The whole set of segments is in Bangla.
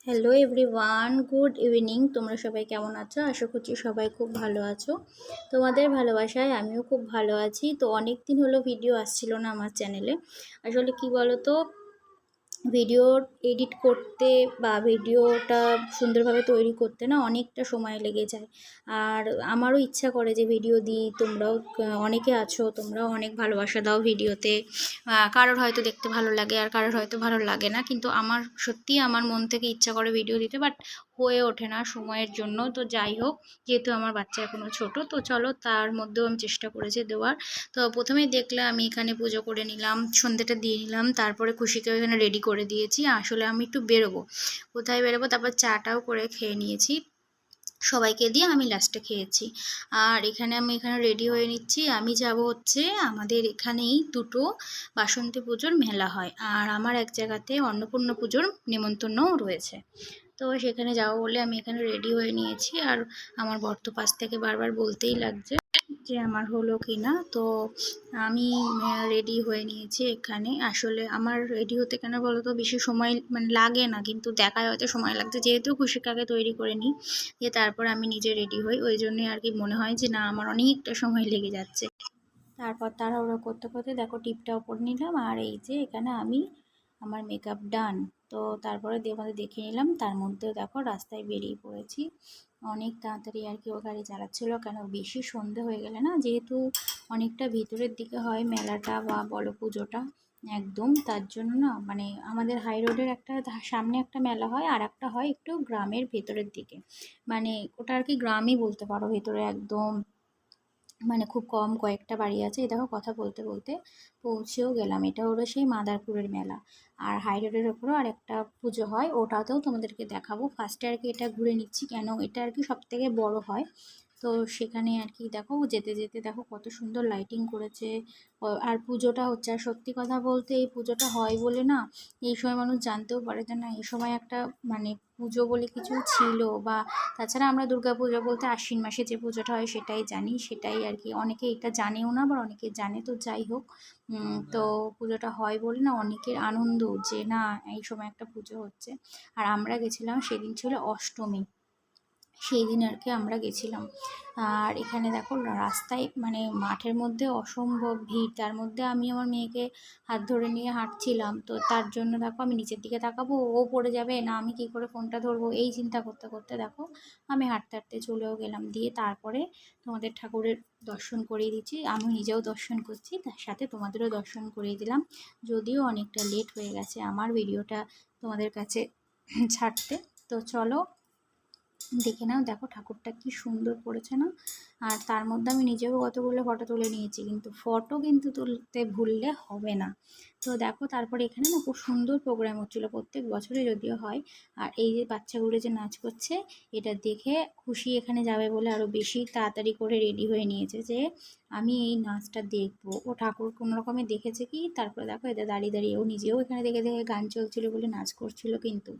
Hello everyone, good evening. তোমরা সবাই কেমন আছো? আশা করছি সবাই খুব ভালো আছো। তোমাদের ভালোবাসায় আমিও খুব ভালো আছি। তো অনেক দিন হলো ভিডিও আসছিল না আমার চ্যানেলে। আসলে কি বলো তো, ভিডিও এডিট করতে বা ভিডিওটা সুন্দরভাবে তৈরি করতে না অনেকটা সময় লেগে যায়। আর আমারও ইচ্ছা করে যে ভিডিও দিই। তোমরাও অনেকে আছো, তোমরাও অনেক ভালোবাসা দাও ভিডিওতে। কারোর হয়তো দেখতে ভালো লাগে আর কারোর হয়তো ভালো লাগে না, কিন্তু আমার সত্যিই আমার মন থেকে ইচ্ছা করে ভিডিও দিতে, বাট হয়ে ওঠে না সময়ের জন্য। তো যাই হোক, যেহেতু আমার বাচ্চা এখনও ছোট, তো চলো তার মধ্যেও আমি চেষ্টা করেছি দেওয়ার। তো প্রথমেই দেখলে আমি এখানে পুজো করে নিলাম, সন্ধ্যেটা দিয়ে নিলাম, তারপরে খুশিকে এখানে রেডি করে দিয়েছি। আসলে আমি একটু বেরোবো, কোথায় বেরোবো, তারপর চাটাও করে খেয়ে নিয়েছি, সবাইকে দিয়ে আমি লাস্টে খেয়েছি। আর আমি এখানে রেডি হয়ে নিচ্ছি। আমি যাব হচ্ছে, আমাদের এখানেই দুটো বাসন্তী পুজোর মেলা হয়, আর আমার এক জায়গাতে অন্নপূর্ণা পুজোর নেমন্তন্নও রয়েছে। তো সেখানে যাবো বলে আমি এখানে রেডি হয়ে নিয়েছি। আর আমার বর তো পাশ থেকে বারবার বলতেই লাগছে যে আমার হলো কি না। তো আমি রেডি হয়ে নিয়েছি এখানে। আসলে আমার রেডি হতে কেন বলো তো, বেশি সময় লাগে না, কিন্তু দেখায় হয়তো সময় লাগছে, যেহেতু খুশিকাকে তৈরি করে নিই দিয়ে তারপর আমি নিজে রেডি হই, ওই জন্যই আর কি মনে হয় যে না আমার অনেকটা সময় লেগে যাচ্ছে। তারপর তাড়াহুড়ো করতে করতে দেখো টিপটাও পরে নিলাম, আর এই যে এখানে আমি আমার মেকআপ ডান। তো তারপরে আমাদের দেখে নিলাম, তার মধ্যেও দেখো রাস্তায় বেরিয়ে পড়েছি অনেক তাড়াতাড়ি আর কি। ও গাড়ি চালাচ্ছিল, কেন বেশি সন্ধে হয়ে গেলে না, যেহেতু অনেকটা ভিতরের দিকে হয় মেলাটা বা বলো পুজোটা একদম, তার জন্য না আমাদের হাই রোডের একটা সামনে একটা মেলা হয়, আর একটা হয় একটু গ্রামের ভেতরের দিকে। ওটা আর কি গ্রামই বলতে পারো, ভেতরে একদম খুব কম কয়েকটা বাড়ি আছে। এই দেখো কথা বলতে বলতে পৌঁছেও গেলাম। এটা হলো সেই মাদারপুরের মেলা। আর হাই রোডের ওপরেও আর একটা পুজো হয়, ওটাতেও তোমাদেরকে দেখাবো। ফার্স্টে আর কি এটা ঘুরে নিচ্ছি, কেন এটা আর কি সব থেকে বড় হয়। তো সেখানে আর কি দেখো যেতে যেতে দেখো কত সুন্দর লাইটিং করেছে। আর পুজোটা হচ্ছে, আর সত্যি কথা বলতে এই পুজোটা হয় বলে না এই সময় মানুষ জানতেও পারে যে না এই সময় একটা পুজো বলে কিছু ছিল। বা তাছাড়া আমরা দুর্গা পুজো বলতে আশ্বিন মাসে যে পুজোটা হয় সেটাই জানি, সেটাই আর কি। অনেকে এটা জানেও না, আবার অনেকে জানে। তো যাই হোক, তো পুজোটা হয় বলে না অনেকের আনন্দ যে না এই সময় একটা পুজো হচ্ছে। আর আমরা গেছিলাম, সেদিন ছিল অষ্টমী, সেই দিন আর কি আমরা গেছিলাম। আর এখানে দেখো রাস্তায় মাঠের মধ্যে অসম্ভব ভিড়, তার মধ্যে আমি আমার মেয়েকে হাত ধরে নিয়ে হাঁটছিলাম। তো তার জন্য দেখো আমি নিচের দিকে তাকাবো, ও পড়ে যাবে না, আমি কি করে ফোনটা ধরবো, এই চিন্তা করতে করতে দেখো আমি হাঁটতে হাঁটতে চলেও গেলাম। দিয়ে তারপরে তোমাদের ঠাকুরের দর্শন করিয়ে দিচ্ছি, আমি নিজেও দর্শন করছি, তার সাথে তোমাদেরও দর্শন করিয়ে দিলাম। যদিও অনেকটা লেট হয়ে গেছে আমার ভিডিওটা তোমাদের কাছে ছাড়তে। তো চলো দেখে নাও, দেখো ঠাকুরটা কি সুন্দর করেছে না। আর তার মধ্যে আমি নিজেও কতগুলো ফটো তুলে নিয়েছি, কিন্তু ফটো কিন্তু তুলতে ভুললে হবে না। তো দেখো তারপরে এখানে না খুব সুন্দর প্রোগ্রাম হচ্ছিলো, প্রত্যেক বছরে যদিও হয়। আর এই যে বাচ্চাগুলো যে নাচ করছে, এটা দেখে খুশি এখানে যাবে বলে আরও বেশি তাড়াতাড়ি করে রেডি হয়ে নিয়েছে যে আমি এই নাচটা দেখবো। ও ঠাকুর কোনো রকমে দেখেছে কি, তারপরে দেখো এদের দাঁড়িয়ে দাঁড়িয়ে ও নিজেও এখানে দেখে দেখে গান চলছিল বলে নাচ করছিল। কিন্তু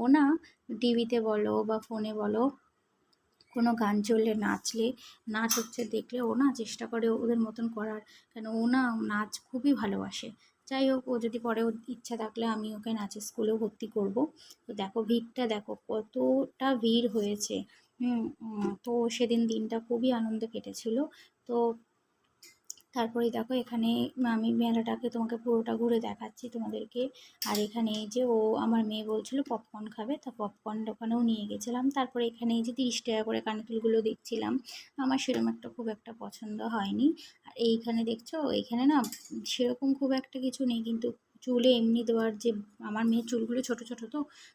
ও না টিভিতে বলো বা ফোনে বলো কোনো গান চললে নাচ হচ্ছে দেখলে ও না চেষ্টা করে ওদের মতন করার, কেন ও না নাচ খুবই ভালোবাসে। যাই হোক, ও যদি পরে ওর ইচ্ছা থাকলে আমি ওকে নাচের স্কুলেও ভর্তি করব। তো দেখো ভিড়টা দেখো কতটা ভিড় হয়েছে। তো সেদিন দিনটা খুবই আনন্দে কেটেছিল। তো তারপরে দেখো এখানে আমি মেলাটাকে তোমাকে পুরোটা ঘুরে দেখাচ্ছি তোমাদেরকে। আর এখানে এই যে আমার মেয়ে বলছিল পপকর্ন খাবে, তা পপকর্ন দোকানেও নিয়ে গেছিলাম। তারপরে এখানে এই যে 30 টাকা করে কানেরদুলগুলো দেখছিলাম, আমার সেরকম একটা খুব একটা পছন্দ হয়নি। আর এইখানে দেখছো, এইখানে না সেরকম খুব একটা কিছু নেই, কিন্তু চুলে এমনি দেওয়ার যে, আমার মেয়ের চুলগুলো ছোট ছোট,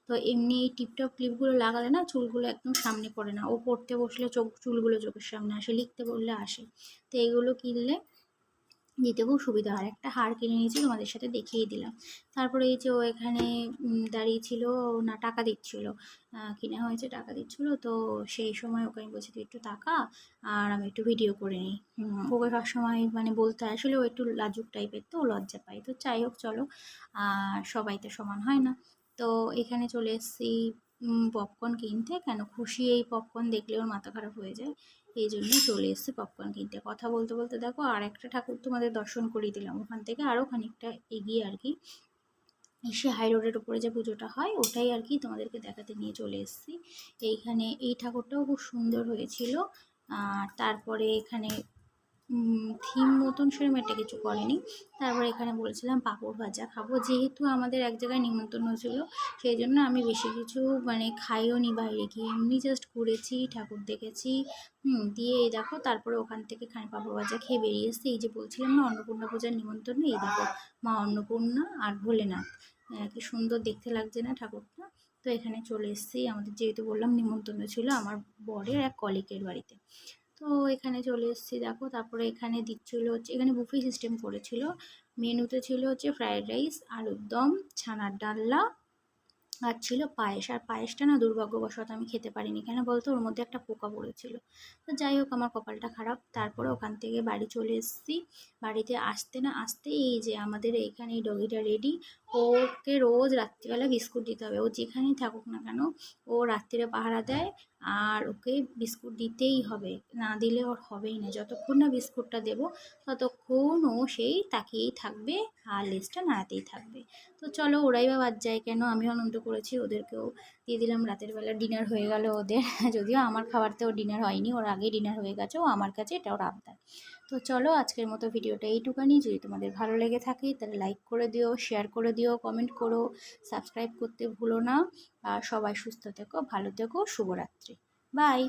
তো এমনি এই টিপটপ ক্লিপগুলো লাগালে না চুলগুলো একদম সামনে পড়ে না, ও পড়তে বসলে চুলগুলো চোখের সামনে আসে, লিখতে বললে আসে। তো এইগুলো কিনলে দিতে খুব সুবিধা হয়। একটা হার কিনে নিয়েছি, তোমাদের সাথে দেখিয়ে দিলাম। তারপরে এই যে ও এখানে দাঁড়িয়ে ছিল, না টাকা দিচ্ছিল, কিনে হয়েছে টাকা দিচ্ছিল। তো সেই সময় ওকে আমি বলছি তুই একটু টাকা, আর আমি একটু ভিডিও করে নিই। ওকে সবসময় বলতে হয়, আসলে ও একটু লাজুক টাইপের, তো লজ্জা পাই। তো যাই হোক চলো, সবাই তো সমান হয় না। তো এখানে চলে এসেছি পপকর্ন কিনতে, কেন খুশি এই পপকর্ন দেখলে ওর মাথা খারাপ হয়ে যায়, এই জন্যই চলে এসেছি পপকর্ন কিনতে। কথা বলতে বলতে দেখো আর একটা ঠাকুর তোমাদের দর্শন করিয়ে দিলাম, ওখান থেকে আরও খানিকটা এগিয়ে আর কি। এসে হাই রোডের উপরে যে পুজোটা হয় ওটাই আর কি তোমাদেরকে দেখাতে নিয়ে চলে এসেছি। এইখানে এই ঠাকুরটাও খুব সুন্দর হয়েছিল। আর তারপরে এখানে থিম মতন সেরকম একটা কিছু করেনি। তারপরে এখানে বলছিলাম পাঁপড় ভাজা খাবো, যেহেতু আমাদের এক জায়গায় নিমন্ত্রণ ছিল সেই জন্য আমি বেশি কিছু মানে খাইও নি বাইরে গিয়ে, এমনি জাস্ট ঘুরেছি, ঠাকুর দেখেছি। দিয়ে এই দেখো তারপরে ওখান থেকে পাঁপড় ভাজা খেয়ে বেরিয়ে এসেছি। এই যে বলছিলাম না অন্নপূর্ণা পূজার নিমন্ত্রণ, এই দেখো মা অন্নপূর্ণা আর ভোলেনাথ, কি সুন্দর দেখতে লাগছে না ঠাকুরটা। তো এখানে চলে এসেছি, আমাদের যেহেতু বললাম নিমন্ত্রণ ছিল আমার বরের এক কলিগের বাড়িতে। তো এখানে চলে এসেছি দেখো। তারপরে এখানে দিচ্ছিল হচ্ছে, এখানে বুফে সিস্টেম করেছিল। মেনুতে ছিল হচ্ছে ফ্রায়েড রাইস, আলুর দম, ছানার ডালনা, আর ছিল পায়েস। আর পায়েসটা না দুর্ভাগ্যবশত আমি খেতে পারিনি, কেন বলতো ওর মধ্যে একটা পোকা পড়েছিল। তো যাই হোক আমার কপালটা খারাপ। তারপরে ওখান থেকে বাড়ি চলে এসেছি। বাড়িতে আসতে না আসতেই এই যে আমাদের এইখানে এই ডগিটা রেডি। ওকে রোজ রাত্রিবেলা বিস্কুট দিতে হবে, ও যেখানেই থাকুক না কেন ও রাত্রিরে পাহারা দেয়। আর ওকে বিস্কুট দিতেই হবে, না দিলে ওর হবেই না। যতক্ষণ না বিস্কুটটা দেবো ততক্ষণ ও সেই তাকিয়েই থাকবে আর লেজটা নাড়াতেই থাকবে। তো চলো ওরাই বা বাদ যায় কেন, আমিও আনন্দ করেছি, ওদেরকেও দিয়ে দিলাম। রাতের বেলা ডিনার হয়ে গেল ওদের যদিও আমার খাবারতেও ডিনার হয়নি, ওর আগেই ডিনার হয়ে গেছে, ও আমার কাছে এটা ওর আবদার। তো চলো আজকের মতো ভিডিওটা এইটুকানি। যদি তোমাদের ভালো লেগে থাকে তাহলে লাইক করে দিও, শেয়ার করে দিও, কমেন্ট করো, সাবস্ক্রাইব করতে ভুলো না। আর সবাই সুস্থ থেকো, ভালো থেকো, শুভরাত্রি, বাই।